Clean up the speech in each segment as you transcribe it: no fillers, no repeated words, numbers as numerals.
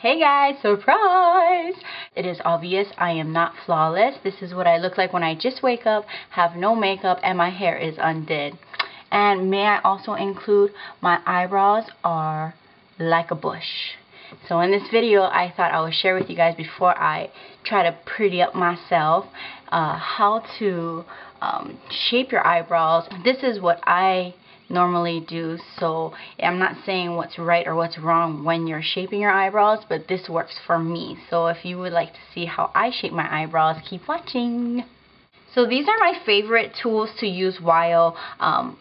Hey guys, surprise! It is obvious I am not flawless. This is what I look like when I just wake up, have no makeup, and my hair is undid. And may I also include my eyebrows are like a bush. So in this video, I thought I would share with you guys before I try to pretty up myself, how to shape your eyebrows. This is what I normally do, so I'm not saying what's right or what's wrong when you're shaping your eyebrows, but this works for me. So if you would like to see how I shape my eyebrows, keep watching. So these are my favorite tools to use while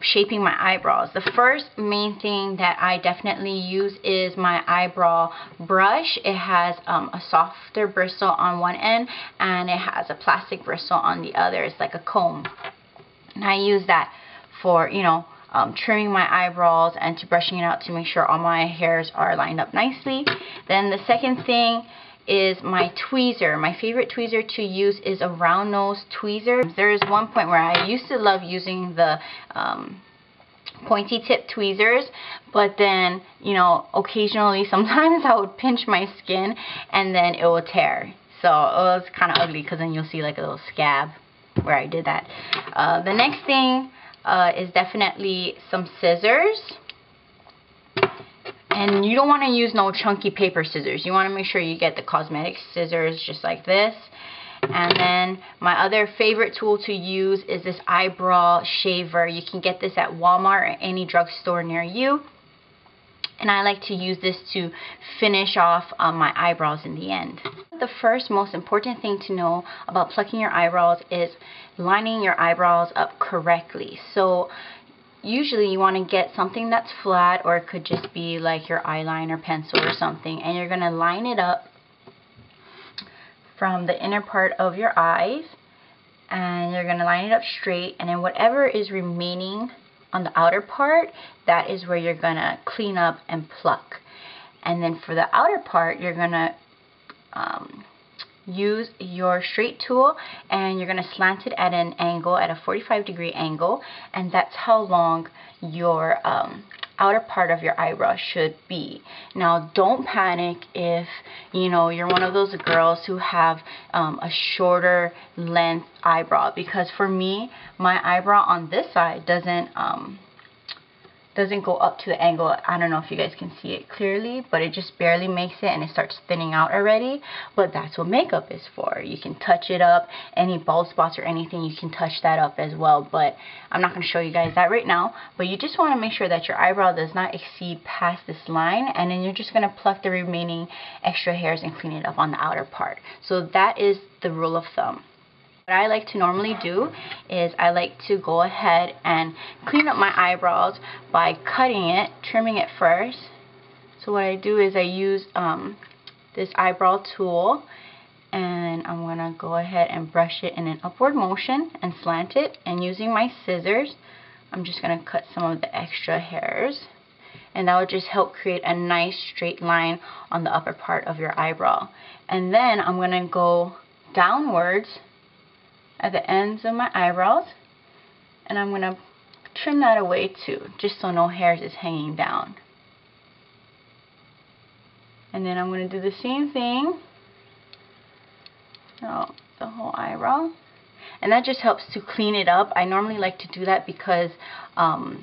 shaping my eyebrows. The first main thing that I definitely use is my eyebrow brush. It has a softer bristle on one end and it has a plastic bristle on the other. It's like a comb. And I use that for, trimming my eyebrows and to brushing it out to make sure all my hairs are lined up nicely. Then the second thing is my tweezer. My favorite tweezer to use is a round nose tweezer. There is one point where I used to love using the pointy tip tweezers, but then, occasionally sometimes I would pinch my skin and then it would tear. So it was kind of ugly because then you'll see like a little scab where I did that. The next thing is definitely some scissors. And you don't want to use no chunky paper scissors. You want to make sure you get the cosmetic scissors just like this. And then my other favorite tool to use is this eyebrow shaver. You can get this at Walmart or any drugstore near you. And I like to use this to finish off my eyebrows in the end. The first most important thing to know about plucking your eyebrows is lining your eyebrows up correctly. So usually you want to get something that's flat, or it could just be like your eyeliner pencil or something, and you're going to line it up from the inner part of your eyes, and you're going to line it up straight, and then whatever is remaining on the outer part, that is where you're going to clean up and pluck. And then for the outer part, you're going to use your straight tool and you're going to slant it at an angle, at a 45-degree angle, and that's how long your outer part of your eyebrow should be. Now don't panic if you're one of those girls who have a shorter length eyebrow, because for me, my eyebrow on this side doesn't go up to the angle. I don't know if you guys can see it clearly, but it just barely makes it and it starts thinning out already. But that's what makeup is for. You can touch it up. Any bald spots or anything, you can touch that up as well. But I'm not going to show you guys that right now. But you just want to make sure that your eyebrow does not exceed past this line. And then you're just going to pluck the remaining extra hairs and clean it up on the outer part. So that is the rule of thumb. What I like to normally do is I like to go ahead and clean up my eyebrows by cutting it, trimming it first. So what I do is I use this eyebrow tool, and I'm going to go ahead and brush it in an upward motion and slant it. And using my scissors, I'm just going to cut some of the extra hairs. And that will just help create a nice straight line on the upper part of your eyebrow. And then I'm going to go downwards at the ends of my eyebrows, and I'm going to trim that away too, just so no hairs is hanging down. And then I'm going to do the same thing, the whole eyebrow, and that just helps to clean it up. I normally like to do that because I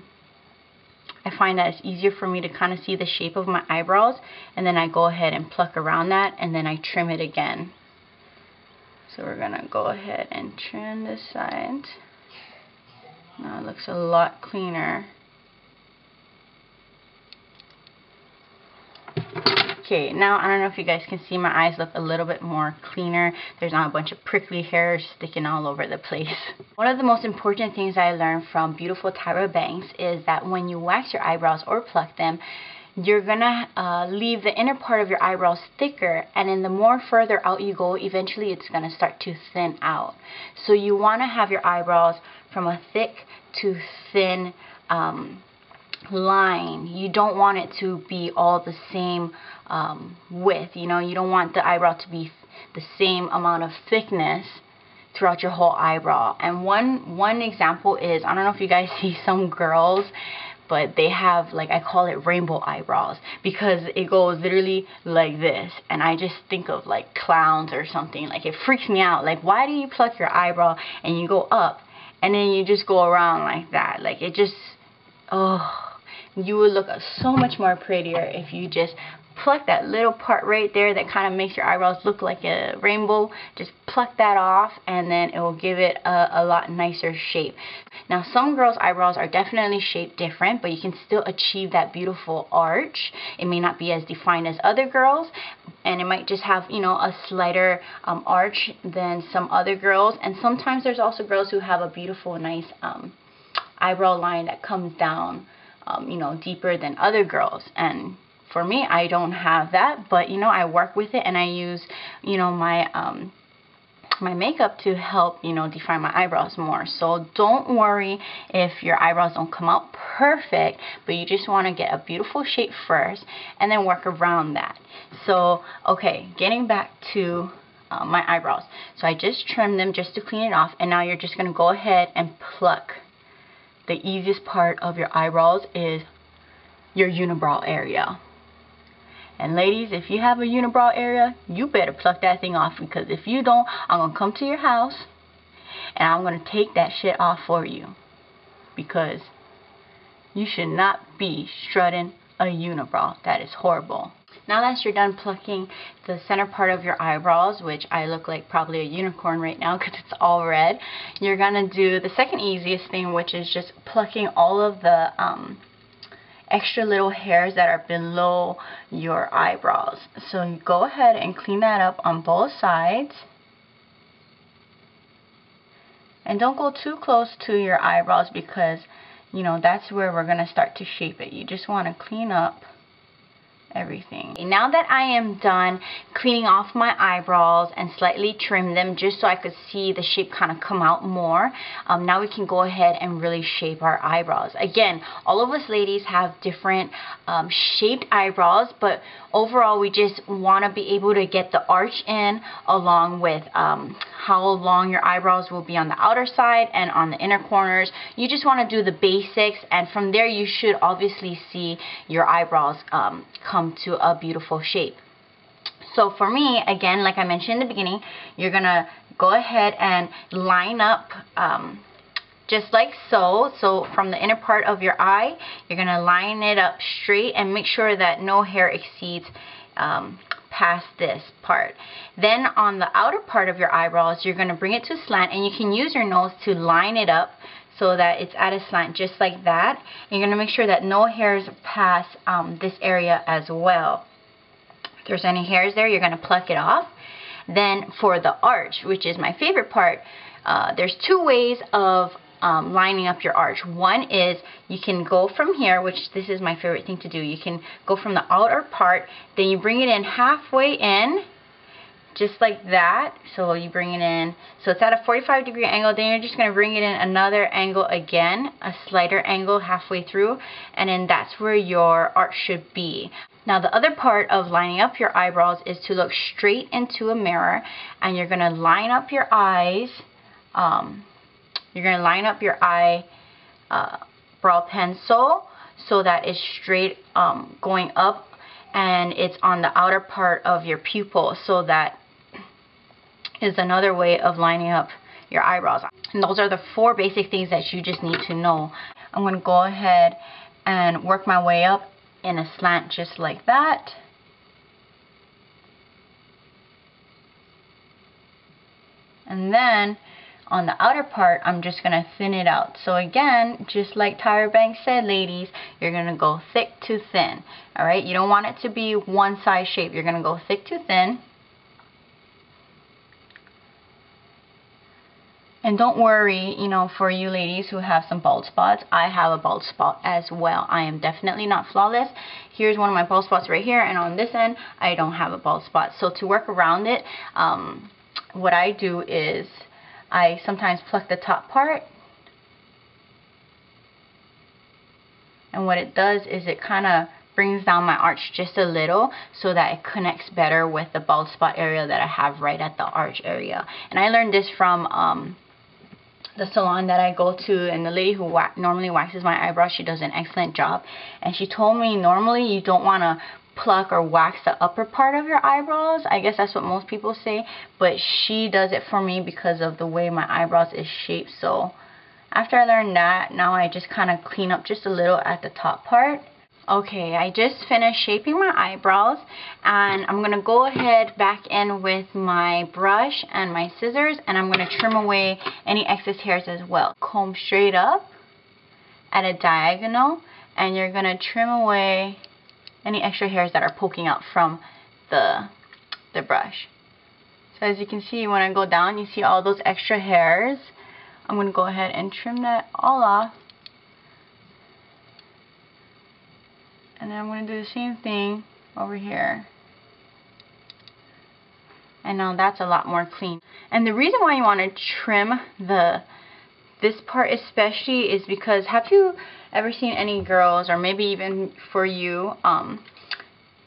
find that it's easier for me to kind of see the shape of my eyebrows, and then I go ahead and pluck around that, and then I trim it again. So we're going to go ahead and trim this side. Now it looks a lot cleaner. Okay, now I don't know if you guys can see, my eyes look a little bit more cleaner. There's not a bunch of prickly hairs sticking all over the place. One of the most important things I learned from Beautiful Tyra Banks is that when you wax your eyebrows or pluck them, you're gonna leave the inner part of your eyebrows thicker, and then the more further out you go, eventually it's gonna start to thin out. So you want to have your eyebrows from a thick to thin line. You don't want it to be all the same width. You don't want the eyebrow to be the same amount of thickness throughout your whole eyebrow. And one example is, I don't know if you guys see some girls but they have, like, I call it rainbow eyebrows because it goes literally like this, and I just think of like clowns or something. Like, it freaks me out. Like, why do you pluck your eyebrow and you go up and then you just go around like that? Like, it just, oh, you would look so much more prettier if you just pluck that little part right there that kind of makes your eyebrows look like a rainbow. Just pluck that off, and then it will give it a lot nicer shape. Now, some girls' eyebrows are definitely shaped different, but you can still achieve that beautiful arch. It may not be as defined as other girls, and it might just have, you know, a slighter arch than some other girls. And sometimes there's also girls who have a beautiful, nice eyebrow line that comes down, you know, deeper than other girls. And for me, I don't have that, but, you know, I work with it, and I use, you know, my my makeup to help, you know, define my eyebrows more. So don't worry if your eyebrows don't come out perfect, but you just want to get a beautiful shape first and then work around that. So, okay, getting back to my eyebrows. So I just trimmed them just to clean it off, and now you're just going to go ahead and pluck. The easiest part of your eyebrows is your unibrow area. And ladies, if you have a unibrow area, you better pluck that thing off, because if you don't, I'm going to come to your house and I'm going to take that shit off for you, because you should not be strutting a unibrow. That is horrible. Now that you're done plucking the center part of your eyebrows, which I look like probably a unicorn right now because it's all red, you're going to do the second easiest thing, which is just plucking all of the extra little hairs that are below your eyebrows. So you go ahead and clean that up on both sides. And don't go too close to your eyebrows, because, you know, that's where we're going to start to shape it. You just want to clean up everything. Now that I am done cleaning off my eyebrows and slightly trim them just so I could see the shape kind of come out more, now we can go ahead and really shape our eyebrows. Again, all of us ladies have different shaped eyebrows, but overall we just want to be able to get the arch in, along with how long your eyebrows will be on the outer side and on the inner corners. You just want to do the basics, and from there you should obviously see your eyebrows come to a beautiful shape. So for me, again, like I mentioned in the beginning, you're gonna go ahead and line up just like so. So from the inner part of your eye, you're gonna line it up straight and make sure that no hair exceeds past this part. Then on the outer part of your eyebrows, you're gonna bring it to slant, and you can use your nose to line it up so that it's at a slant just like that. And you're going to make sure that no hairs pass this area as well. If there's any hairs there, you're going to pluck it off. Then for the arch, which is my favorite part, there's two ways of lining up your arch. One is you can go from here, which this is my favorite thing to do. You can go from the outer part, then you bring it in halfway in, just like that. So you bring it in, so it's at a 45-degree angle, then you're just going to bring it in another angle again, a slighter angle halfway through, and then that's where your arch should be. Now the other part of lining up your eyebrows is to look straight into a mirror, and you're going to line up your eyes. You're going to line up your brow pencil so that it's straight going up, and it's on the outer part of your pupil. So that is another way of lining up your eyebrows. And those are the 4 basic things that you just need to know. I'm going to go ahead and work my way up in a slant just like that. And then on the outer part, I'm just going to thin it out. So again, just like Tyra Banks said, ladies, you're going to go thick to thin. Alright, you don't want it to be one size shape. You're going to go thick to thin. And don't worry, you know, for you ladies who have some bald spots, I have a bald spot as well. I am definitely not flawless. Here's one of my bald spots right here, and on this end, I don't have a bald spot. So to work around it, what I do is I sometimes pluck the top part, and what it does is it kind of brings down my arch just a little so that it connects better with the bald spot area that I have right at the arch area. And I learned this from the salon that I go to, and the lady who normally waxes my eyebrows, she does an excellent job. And she told me normally you don't want to pluck or wax the upper part of your eyebrows. I guess that's what most people say, but she does it for me because of the way my eyebrows is shaped. So after I learned that, now I just kind of clean up just a little at the top part. Okay, I just finished shaping my eyebrows, and I'm going to go ahead back in with my brush and my scissors, and I'm going to trim away any excess hairs as well. Comb straight up at a diagonal, and you're going to trim away any extra hairs that are poking out from the brush. So as you can see, when I go down, you see all those extra hairs. I'm going to go ahead and trim that all off. And then I'm going to do the same thing over here. And now that's a lot more clean. And the reason why you want to trim this part especially is because, have you ever seen any girls, or maybe even for you,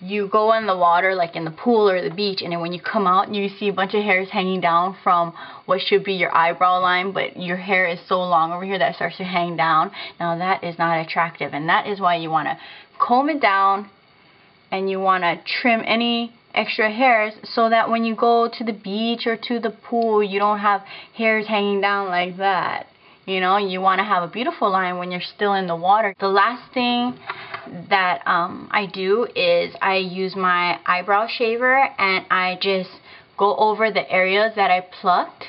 you go in the water, like in the pool or the beach, and then when you come out, you see a bunch of hairs hanging down from what should be your eyebrow line, but your hair is so long over here that it starts to hang down. Now that is not attractive, and that is why you want to comb it down, and you want to trim any extra hairs so that when you go to the beach or to the pool, you don't have hairs hanging down like that. You know, you want to have a beautiful line when you're still in the water. The last thing that I do is I use my eyebrow shaver, and I just go over the areas that I plucked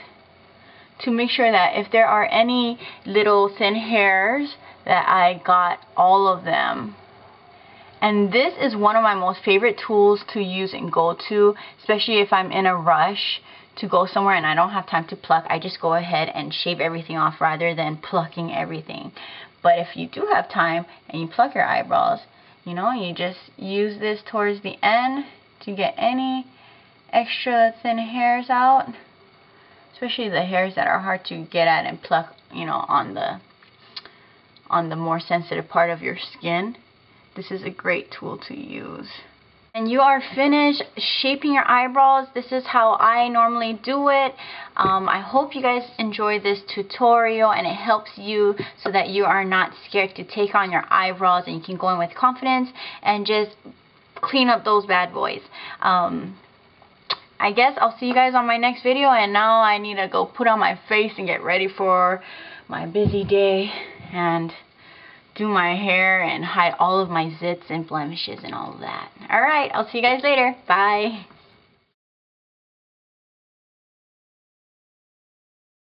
to make sure that if there are any little thin hairs, that I got all of them. And this is one of my most favorite tools to use and go to, especially if I'm in a rush to go somewhere and I don't have time to pluck. I just go ahead and shave everything off rather than plucking everything. But if you do have time and you pluck your eyebrows, you know, you just use this towards the end to get any extra thin hairs out, especially the hairs that are hard to get at and pluck, you know, on the more sensitive part of your skin. This is a great tool to use. And you are finished shaping your eyebrows. This is how I normally do it. I hope you guys enjoy this tutorial and it helps you so that you are not scared to take on your eyebrows, and you can go in with confidence and just clean up those bad boys. I guess I'll see you guys on my next video, and now I need to go put on my face and get ready for my busy day and do my hair and hide all of my zits and blemishes and all of that. Alright, I'll see you guys later. Bye.